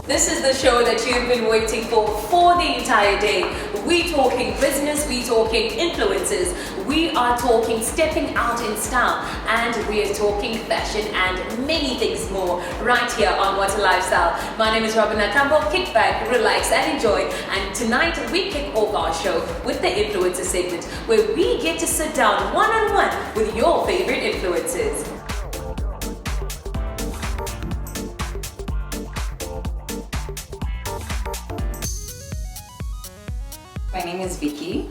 This is the show that you've been waiting for the entire day. We talking business, we talking influencers, we are talking stepping out in style, and we are talking fashion and many things more right here on Whata'Lifestyle. My name is Robyn Nakaambo. Kick back, relax and enjoy. And tonight we kick off our show with the influencer segment where we get to sit down one-on-one with your favorite influencers. My name is Vicky.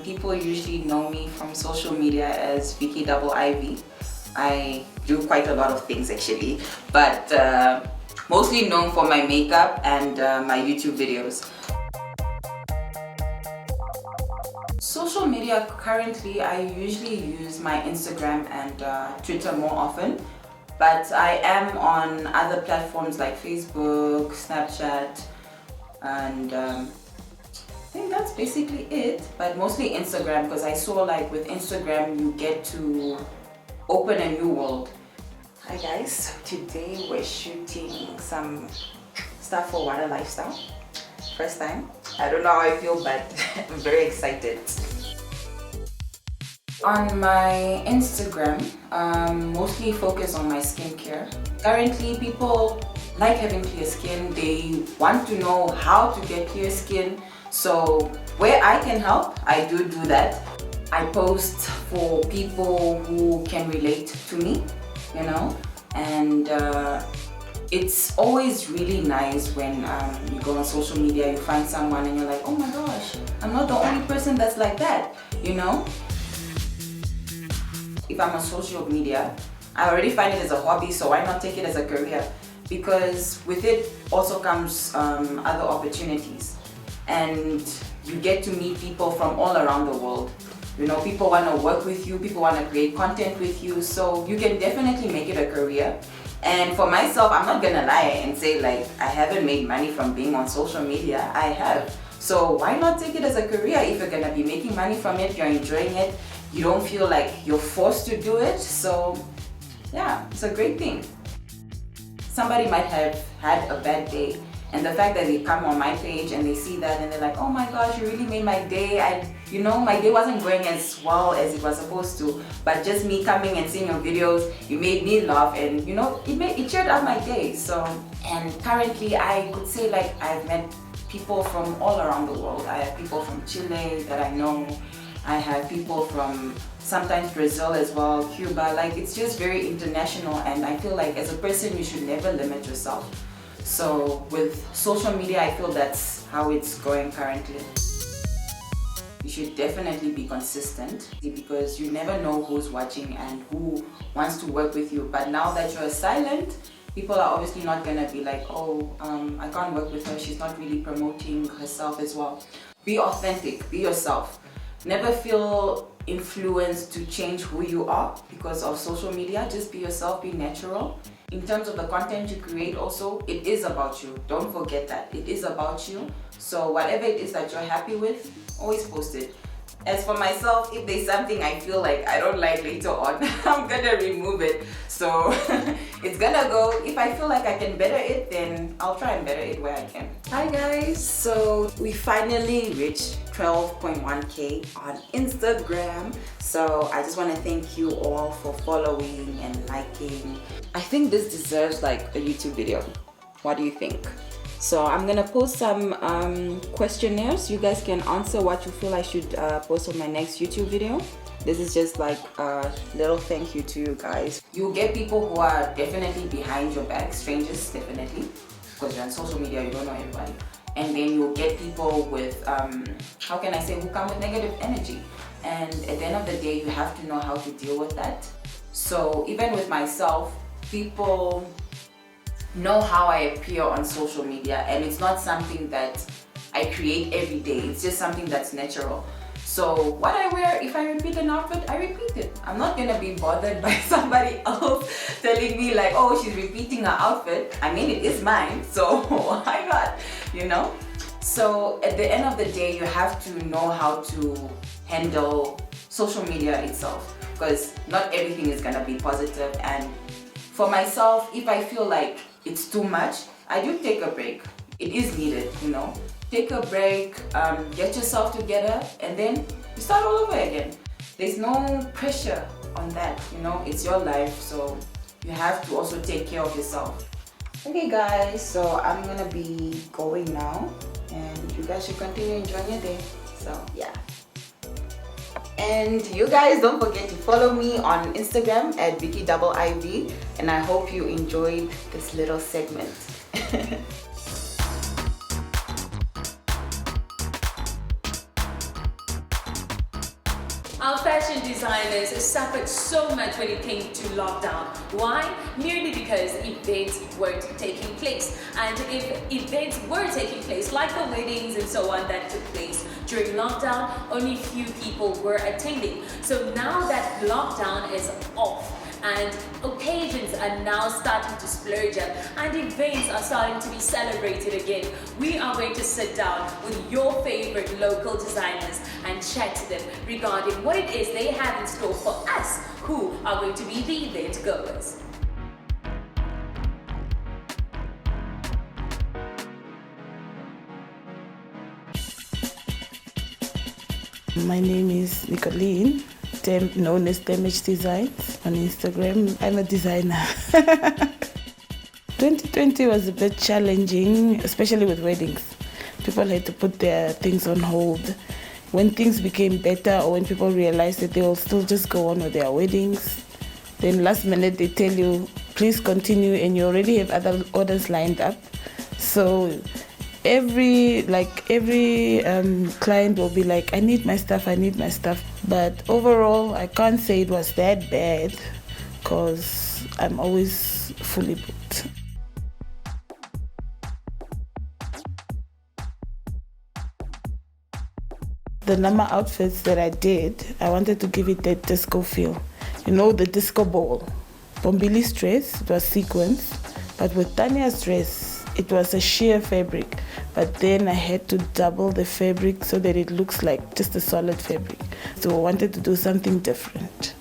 People usually know me from social media as Vicky Double IV. I do quite a lot of things actually, but mostly known for my makeup and my YouTube videos. Social media currently, I usually use my Instagram and Twitter more often, but I am on other platforms like Facebook, Snapchat, and I think that's basically it, but mostly Instagram, because I saw like with Instagram you get to open a new world. Hi guys, so today we're shooting some stuff for Whata'Lifestyle. First time. I don't know how I feel, but I'm very excited. On my Instagram, mostly focus on my skincare. Currently people like having clear skin, they want to know how to get clear skin. So where I can help, I do that. I post for people who can relate to me, you know, and it's always really nice when you go on social media, you find someone and you're like, oh my gosh, I'm not the only person that's like that, you know. If I'm on social media, I already find it as a hobby, so why not take it as a career? Because with it also comes other opportunities. And you get to meet people from all around the world. You know, people want to work with you, people want to create content with you, so you can definitely make it a career. And for myself, I'm not gonna lie and say like I haven't made money from being on social media. I have. So why not take it as a career? If you're gonna be making money from it, you're enjoying it, you don't feel like you're forced to do it. So yeah, it's a great thing. Somebody might have had a bad day, and the fact that they come on my page and they see that and they're like, oh my gosh, you really made my day. You know, my day wasn't going as well as it was supposed to, but just me coming and seeing your videos, you made me laugh, and you know, it cheered up my day. So, and currently I could say like I've met people from all around the world. I have people from Chile that I know. I have people from sometimes Brazil as well, Cuba. Like, it's just very international, and I feel like as a person you should never limit yourself. So with social media, I feel that's how it's going currently. You should definitely be consistent, because you never know who's watching and who wants to work with you. But now that you're silent, people are obviously not gonna be like, oh, I can't work with her, she's not really promoting herself as well. Be authentic, be yourself. Never feel influenced to change who you are because of social media. Just be yourself, be natural. In terms of the content you create also, it is about you. Don't forget that. It is about you. So whatever it is that you're happy with, always post it. As for myself, if there's something I feel like I don't like later on, I'm gonna remove it. So it's gonna go. If I feel like I can better it, then I'll try and better it where I can. Hi guys, so we finally reached 12.1k on Instagram. So I just want to thank you all for following and liking. I think this deserves like a YouTube video. What do you think? So I'm gonna post some questionnaires. You guys can answer what you feel I should post on my next YouTube video. This is just like a little thank you to you guys. You'll get people who are definitely behind your back, strangers definitely, because you're on social media, you don't know everybody. And then you'll get people with, how can I say, who come with negative energy. And at the end of the day, you have to know how to deal with that. So even with myself, people know how I appear on social media, and it's not something that I create every day. It's just something that's natural. So what I wear, if I repeat an outfit, I repeat it. I'm not gonna be bothered by somebody else telling me like, oh, she's repeating her outfit. I mean, it is mine, so why not, you know? So at the end of the day, you have to know how to handle social media itself, because not everything is gonna be positive. And for myself, if I feel like it's too much, I do take a break. It is needed, you know. Take a break, get yourself together, and then you start all over again. There's no pressure on that, you know. It's your life, so you have to also take care of yourself. Okay guys, so I'm gonna be going now, and you guys should continue enjoying your day. So yeah. And you guys don't forget to follow me on Instagram at VickyIV, and I hope you enjoyed this little segment. Our fashion designers suffered so much when it came to lockdown. Why? Merely because events weren't taking place. And if events were taking place, like the weddings and so on that took place during lockdown, only few people were attending. So now that lockdown is off, and occasions are now starting to splurge up, and events are starting to be celebrated again, we are going to sit down with your favorite local designers and chat to them regarding what it is they have in store for us who are going to be the event goers. My name is Nicolene, known as Damage Designs on Instagram. I'm a designer. 2020 was a bit challenging, especially with weddings. People had to put their things on hold. When things became better, or when people realized that they will still just go on with their weddings, then last minute they tell you, please continue, and you already have other orders lined up. So every client will be like, I need my stuff. But overall, I can't say it was that bad, because I'm always fully booked. The number outfits that I did, I wanted to give it that disco feel. You know, the disco ball. Bombili's dress, it was sequins, but with Tanya's dress, it was a sheer fabric. But then I had to double the fabric so that it looks like just a solid fabric. So I wanted to do something different.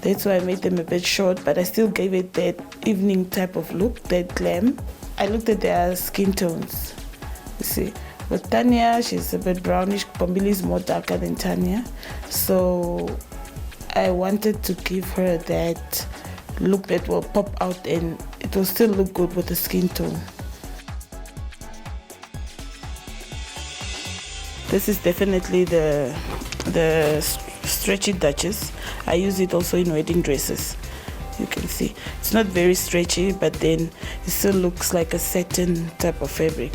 That's why I made them a bit short, but I still gave it that evening type of look, that glam. I looked at their skin tones, you see. With Tanya, she's a bit brownish. Bombili is more darker than Tanya. So I wanted to give her that look that will pop out, and it will still look good with the skin tone. This is definitely the stretchy Duchess. I use it also in wedding dresses. You can see it's not very stretchy, but then it still looks like a satin type of fabric.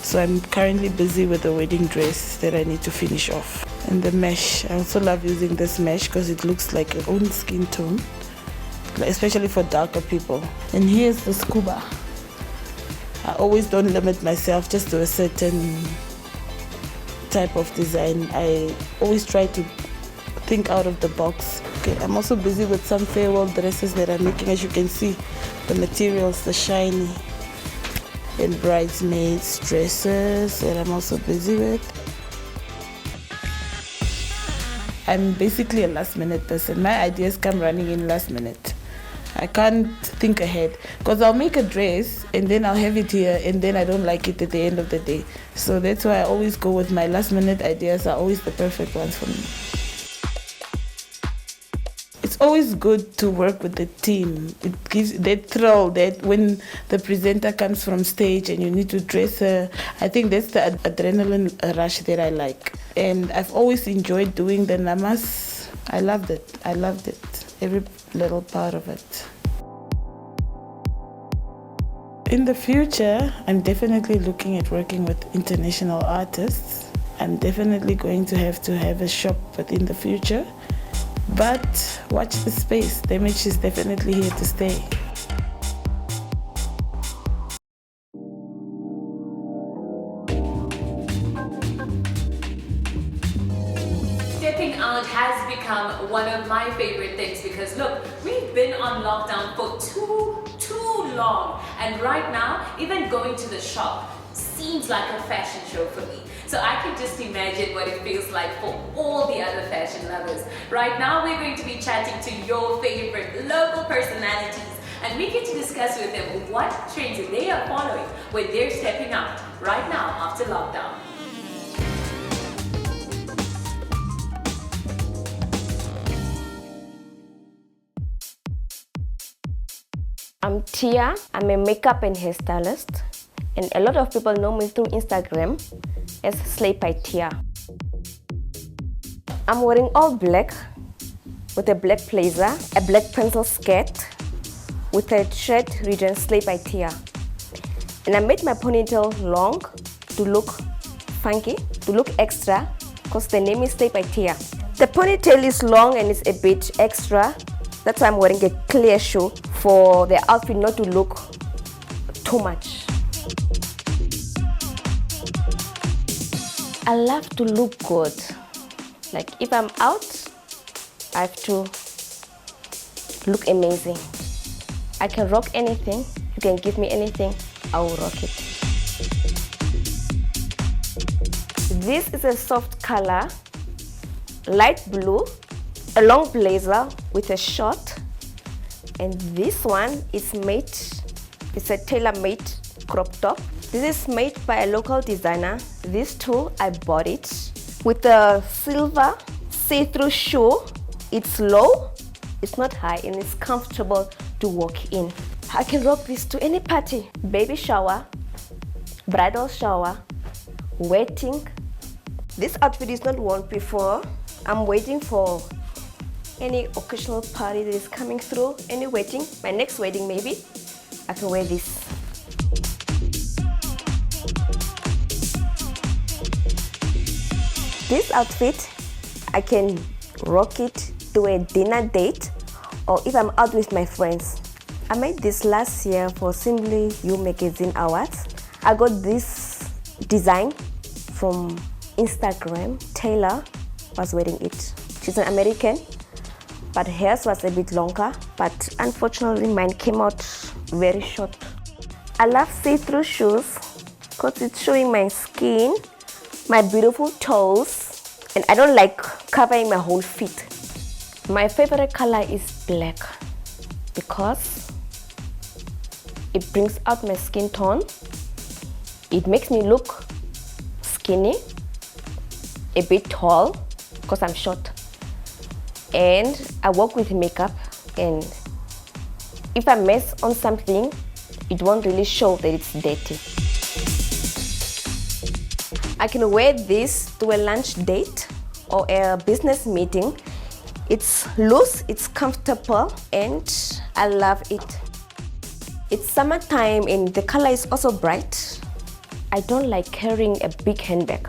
So I'm currently busy with the wedding dress that I need to finish off. And the mesh, I also love using this mesh because it looks like your own skin tone, especially for darker people. And here's the scuba. I always don't limit myself just to a certain type of design. I always try to think out of the box. Okay, I'm also busy with some farewell dresses that I'm making. As you can see, the materials, the shiny, and bridesmaids dresses that I'm also busy with. I'm basically a last minute person. My ideas come running in last minute. I can't think ahead, because I'll make a dress and then I'll have it here and then I don't like it at the end of the day. So that's why I always go with my last minute ideas, are always the perfect ones for me. It's always good to work with the team. It gives that thrill that when the presenter comes from stage and you need to dress her. I think that's the adrenaline rush that I like. And I've always enjoyed doing the namas. I loved it. Every little part of it. In the future, I'm definitely looking at working with international artists. I'm definitely going to have a shop within the future. But watch the space. Damage is definitely here to stay. Stepping out has become one of my favorite things because look, we've been on lockdown for too long, and right now even going to the shop seems like a fashion show for me. So I can just imagine what it feels like for all the other fashion lovers. Right now we're going to be chatting to your favorite local personalities and we get to discuss with them what trends they are following when they're stepping out right now after lockdown. I'm Tia. I'm a makeup and hairstylist, and a lot of people know me through Instagram as Slay by Tia. I'm wearing all black with a black blazer, a black pencil skirt with a thread region Slay by Tia. And I made my ponytail long to look funky, to look extra, because the name is Slay by Tia. The ponytail is long and it's a bit extra. That's why I'm wearing a clear shoe for the outfit not to look too much. I love to look good. Like if I'm out, I have to look amazing. I can rock anything. You can give me anything, I will rock it. This is a soft color, light blue, a long blazer with a short, and this one is made, it's a tailor-made crop top. This is made by a local designer. This too, I bought it with a silver see-through shoe. It's low, it's not high, and it's comfortable to walk in. I can rock this to any party, baby shower, bridal shower, wedding. This outfit is not worn before. I'm waiting for any occasional party that is coming through, any wedding, my next wedding maybe, I can wear this. This outfit, I can rock it to a dinner date or if I'm out with my friends. I made this last year for Simply You Magazine Awards. I got this design from Instagram. Taylor was wearing it. She's an American, but hers was a bit longer, but unfortunately mine came out very short. I love see-through shoes because it's showing my skin, my beautiful toes, and I don't like covering my whole feet. My favorite color is black because it brings out my skin tone. It makes me look skinny, a bit tall because I'm short. And I work with makeup, and if I mess on something, it won't really show that it's dirty. I can wear this to a lunch date or a business meeting. It's loose, it's comfortable, and I love it. It's summertime and the color is also bright. I don't like carrying a big handbag.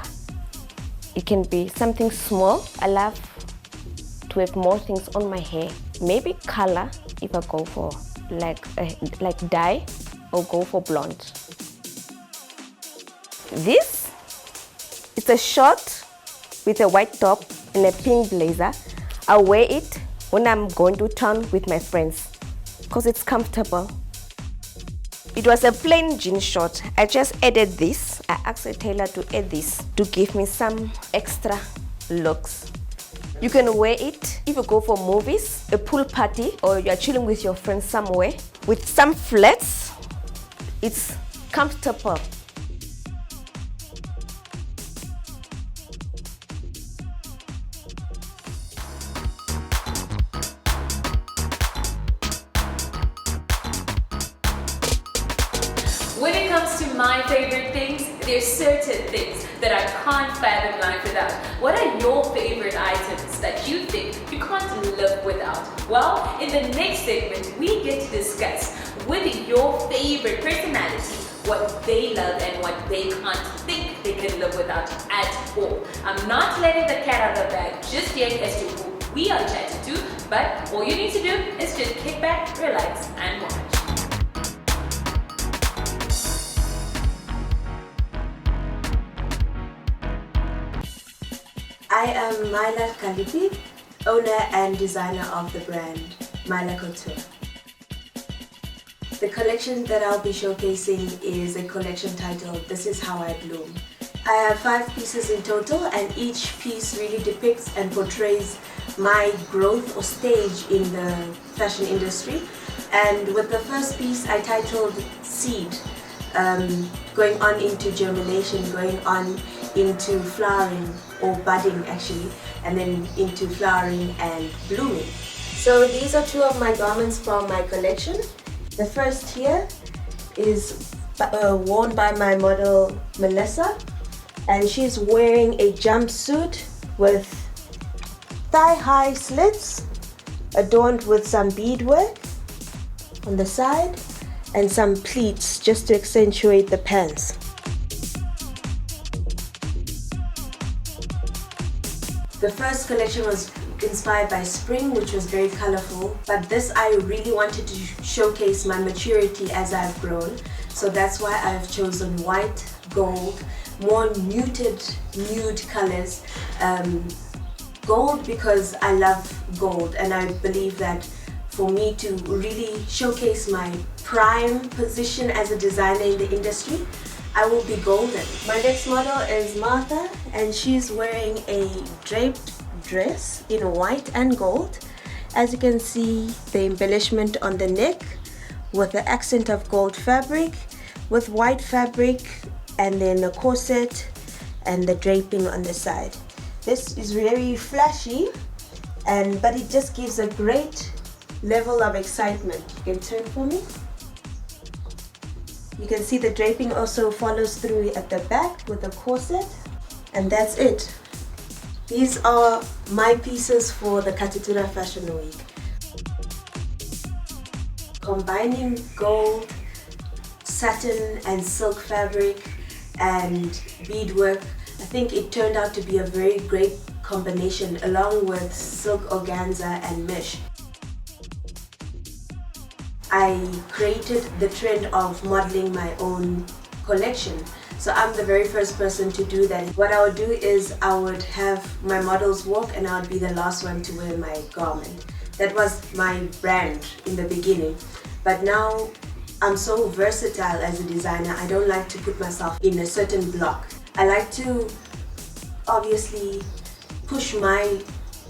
It can be something small. I love to have more things on my hair. Maybe color if I go for like dye or go for blonde. This is a short with a white top and a pink blazer. I wear it when I'm going to town with my friends because it's comfortable. It was a plain jean short. I just added this. I asked a tailor to add this to give me some extra looks. You can wear it if you go for movies, a pool party, or you're chilling with your friends somewhere. With some flats, it's comfortable. When it comes to my favorite things, there's certain things that I can't fathom life without. What are your favorite items that you think you can't live without? Well, in the next segment, we get to discuss with your favorite personality what they love and what they can't think they can live without at all. I'm not letting the cat out of the bag just yet as to who we are chatting to, but all you need to do is just kick back, relax, and watch. I am Myla Kalipi, owner and designer of the brand Myla Couture. The collection that I'll be showcasing is a collection titled This Is How I Bloom. I have 5 pieces in total, and each piece really depicts and portrays my growth or stage in the fashion industry. And with the first piece I titled Seed, going on into germination, going on into flowering or budding actually, and then into flowering and blooming. So these are 2 of my garments from my collection. The first here is worn by my model Melissa, and she's wearing a jumpsuit with thigh-high slits adorned with some beadwork on the side and some pleats just to accentuate the pants. The first collection was inspired by spring, which was very colorful, but this I really wanted to showcase my maturity as I've grown. So that's why I've chosen white, gold, more muted, nude colors. Gold because I love gold, and I believe that for me to really showcase my prime position as a designer in the industry, I will be golden. My next model is Martha, and she's wearing a draped dress in white and gold. As you can see, the embellishment on the neck with the accent of gold fabric, with white fabric, and then a corset and the draping on the side. This is very flashy, but it just gives a great level of excitement. You can turn for me. You can see the draping also follows through at the back with the corset, and that's it. These are my pieces for the Katutura Fashion Week. Combining gold, satin and silk fabric and beadwork, I think it turned out to be a very great combination along with silk organza and mesh. I created the trend of modeling my own collection. So I'm the very first person to do that. What I would do is I would have my models walk and I would be the last one to wear my garment. That was my brand in the beginning. But now I'm so versatile as a designer, I don't like to put myself in a certain block. I like to obviously push my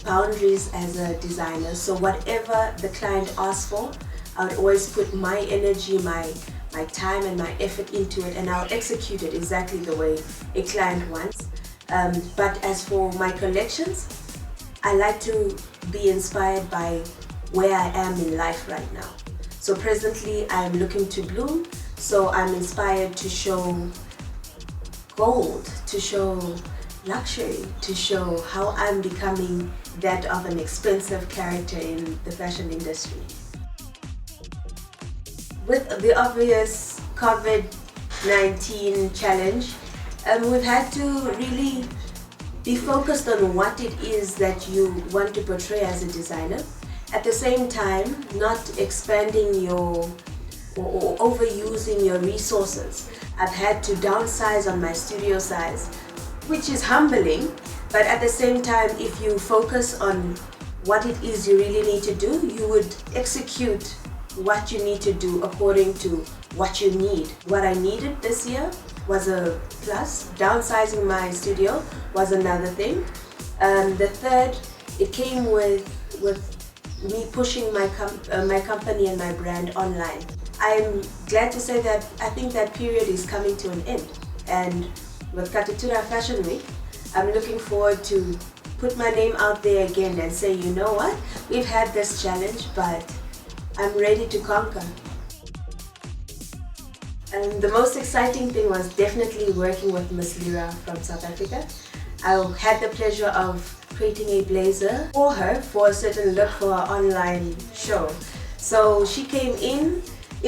boundaries as a designer. So whatever the client asks for, I would always put my energy, my time and my effort into it, and I'll execute it exactly the way a client wants. But as for my collections, I like to be inspired by where I am in life right now. So presently I'm looking to bloom, so I'm inspired to show gold, to show luxury, to show how I'm becoming that of an expensive character in the fashion industry. With the obvious COVID-19 challenge, we've had to really be focused on what it is that you want to portray as a designer. At the same time, not expanding your or overusing your resources. I've had to downsize on my studio size, which is humbling, but at the same time, if you focus on what it is you really need to do, you would execute what you need to do according to what you need. What I needed this year was a plus. Downsizing my studio was another thing. The third, it came with me pushing my company and my brand online. I'm glad to say that I think that period is coming to an end. And with Katutura Fashion Week, I'm looking forward to put my name out there again and say, you know what, we've had this challenge, but I'm ready to conquer. And the most exciting thing was definitely working with Miss Lira from South Africa. I had the pleasure of creating a blazer for her for a certain look for her online show. So she came in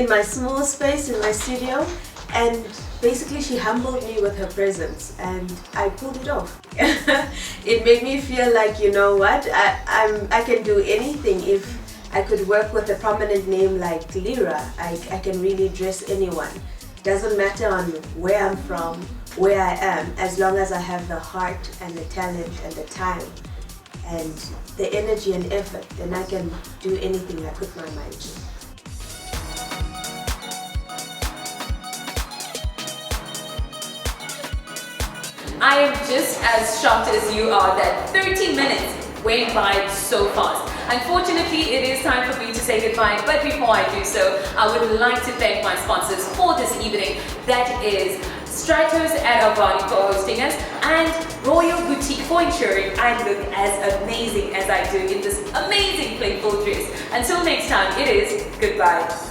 my small space in my studio, and basically she humbled me with her presence, and I pulled it off. It made me feel like, you know what, I can do anything. If I could work with a prominent name like Lira, I can really dress anyone. Doesn't matter on where I'm from, where I am, as long as I have the heart and the talent and the time and the energy and effort, then I can do anything I put my mind to. I am just as shocked as you are that 30 minutes went by so fast. Unfortunately, it is time for me to say goodbye, but before I do so, I would like to thank my sponsors for this evening. That is Stratos at Robyn for hosting us, and Royal Boutique for ensuring I look as amazing as I do in this amazing playful dress. Until next time, it is goodbye.